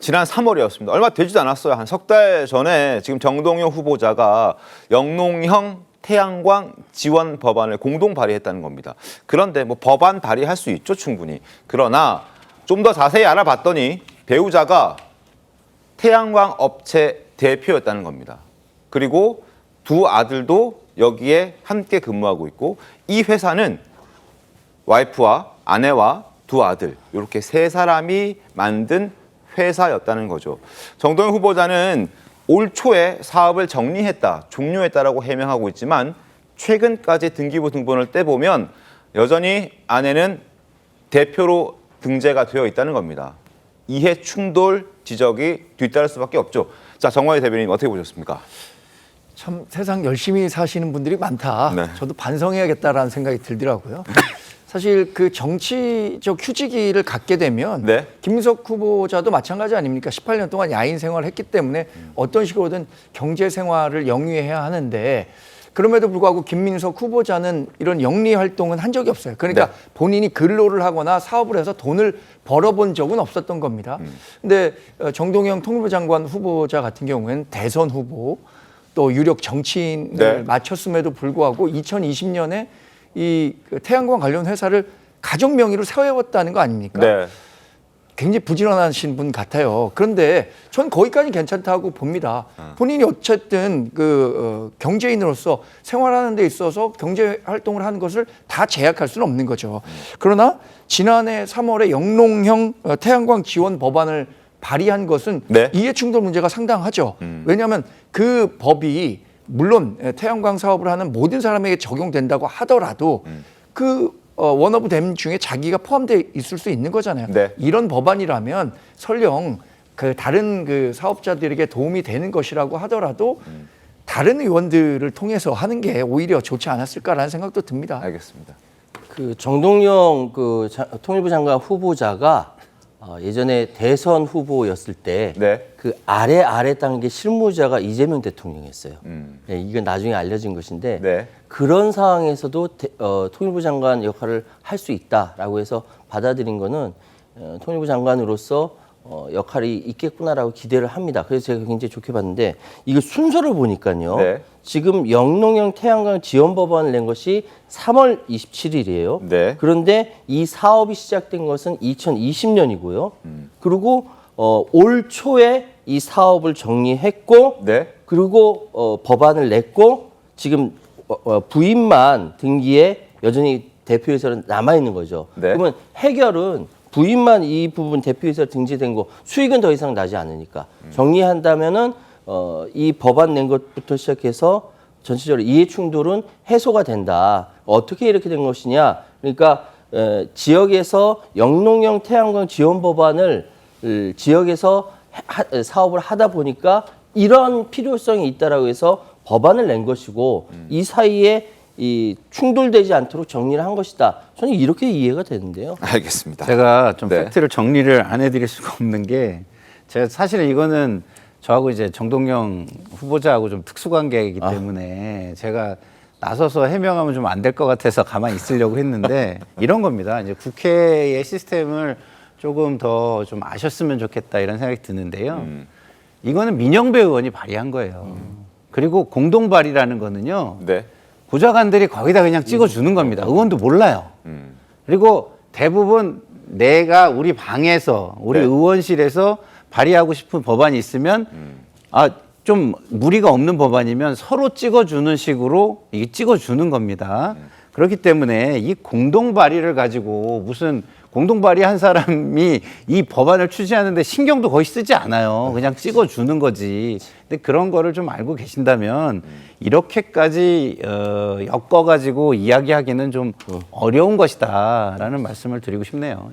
지난 3월이었습니다. 얼마 되지도 않았어요. 한 석 달 전에 지금 정동영 후보자가 영농형 태양광 지원 법안을 공동 발의했다는 겁니다. 그런데 뭐 법안 발의할 수 있죠, 충분히. 그러나 좀 더 자세히 알아봤더니 배우자가 태양광 업체 대표였다는 겁니다. 그리고 두 아들도 여기에 함께 근무하고 있고 이 회사는 와이프와 아내와 두 아들 이렇게 세 사람이 만든 회사였다는 거죠. 정동영 후보자는 올 초에 사업을 정리했다, 종료했다라고 해명하고 있지만 최근까지 등기부 등본을 떼보면 여전히 아내는 대표로 등재가 되어 있다는 겁니다. 이해 충돌 지적이 뒤따를 수밖에 없죠. 자, 정화희 대변인 어떻게 보셨습니까? 참 세상 열심히 사시는 분들이 많다. 네. 저도 반성해야겠다라는 생각이 들더라고요. 사실 그 정치적 휴지기를 갖게 되면 네. 김민석 후보자도 마찬가지 아닙니까? 18년 동안 야인 생활을 했기 때문에 어떤 식으로든 경제 생활을 영위해야 하는데 그럼에도 불구하고 김민석 후보자는 이런 영리 활동은 한 적이 없어요. 그러니까 네. 본인이 근로를 하거나 사업을 해서 돈을 벌어본 적은 없었던 겁니다. 근데 정동영 통일부 장관 후보자 같은 경우에는 대선 후보 또 유력 정치인을 네. 마쳤음에도 불구하고 2020년에 이 태양광 관련 회사를 가족 명의로 세워왔다는 거 아닙니까? 네. 굉장히 부지런하신 분 같아요. 그런데 전 거기까지 괜찮다고 봅니다. 본인이 어쨌든 경제인으로서 생활하는 데 있어서 경제 활동을 하는 것을 다 제약할 수는 없는 거죠. 그러나 지난해 3월에 영농형 태양광 지원 법안을 발의한 것은 네. 이해충돌 문제가 상당하죠. 왜냐하면 그 법이 물론 태양광 사업을 하는 모든 사람에게 적용된다고 하더라도 원어브 댐 중에 자기가 포함되어 있을 수 있는 거잖아요. 네. 이런 법안이라면 설령 다른 사업자들에게 도움이 되는 것이라고 하더라도 다른 의원들을 통해서 하는 게 오히려 좋지 않았을까라는 생각도 듭니다. 알겠습니다. 그 정동영 통일부 장관 후보자가 예전에 대선 후보였을 때 그 네. 아래 단계 실무자가 이재명 대통령이었어요. 네, 이건 나중에 알려진 것인데 네. 그런 상황에서도 통일부 장관 역할을 할 수 있다라고 해서 받아들인 거는 통일부 장관으로서 역할이 있겠구나라고 기대를 합니다. 그래서 제가 굉장히 좋게 봤는데 이거 순서를 보니까요. 네. 지금 영농형 태양광 지원 법안을 낸 것이 3월 27일이에요. 네. 그런데 이 사업이 시작된 것은 2020년이고요. 그리고 올 초에 이 사업을 정리했고 네. 그리고 법안을 냈고 지금 부인만 등기에 여전히 대표이사는 남아있는 거죠. 네. 그러면 해결은 부인만 이 부분 대표이사 등재된 거 수익은 더 이상 나지 않으니까 정리한다면은 이 법안 낸 것부터 시작해서 전체적으로 이해충돌은 해소가 된다. 어떻게 이렇게 된 것이냐? 그러니까 지역에서 영농형 태양광 지원 법안을 지역에서 사업을 하다 보니까 이런 필요성이 있다라고 해서 법안을 낸 것이고 이 사이에 이 충돌되지 않도록 정리를 한 것이다. 저는 이렇게 이해가 되는데요. 알겠습니다. 제가 좀 네. 팩트를 정리를 안 해드릴 수가 없는 게 제가 사실은 이거는 저하고 이제 정동영 후보자하고 좀 특수관계이기 때문에 제가 나서서 해명하면 좀 안 될 것 같아서 가만히 있으려고 했는데 이런 겁니다. 이제 국회의 시스템을 조금 더 좀 아셨으면 좋겠다 이런 생각이 드는데요. 이거는 민영배 의원이 발의한 거예요. 그리고 공동 발의라는 거는요. 네. 보좌관들이 거기다 그냥 찍어주는 겁니다. 의원도 몰라요. 그리고 대부분 내가 우리 방에서 우리 네. 의원실에서 발의하고 싶은 법안이 있으면 좀 무리가 없는 법안이면 서로 찍어주는 식으로 이게 찍어주는 겁니다. 그렇기 때문에 이 공동 발의를 가지고 무슨 공동 발의한 사람이 이 법안을 추진하는데 신경도 거의 쓰지 않아요. 그냥 찍어주는 거지. 근데 그런 거를 좀 알고 계신다면 이렇게까지 엮어가지고 이야기하기는 좀 어려운 것이다라는 말씀을 드리고 싶네요.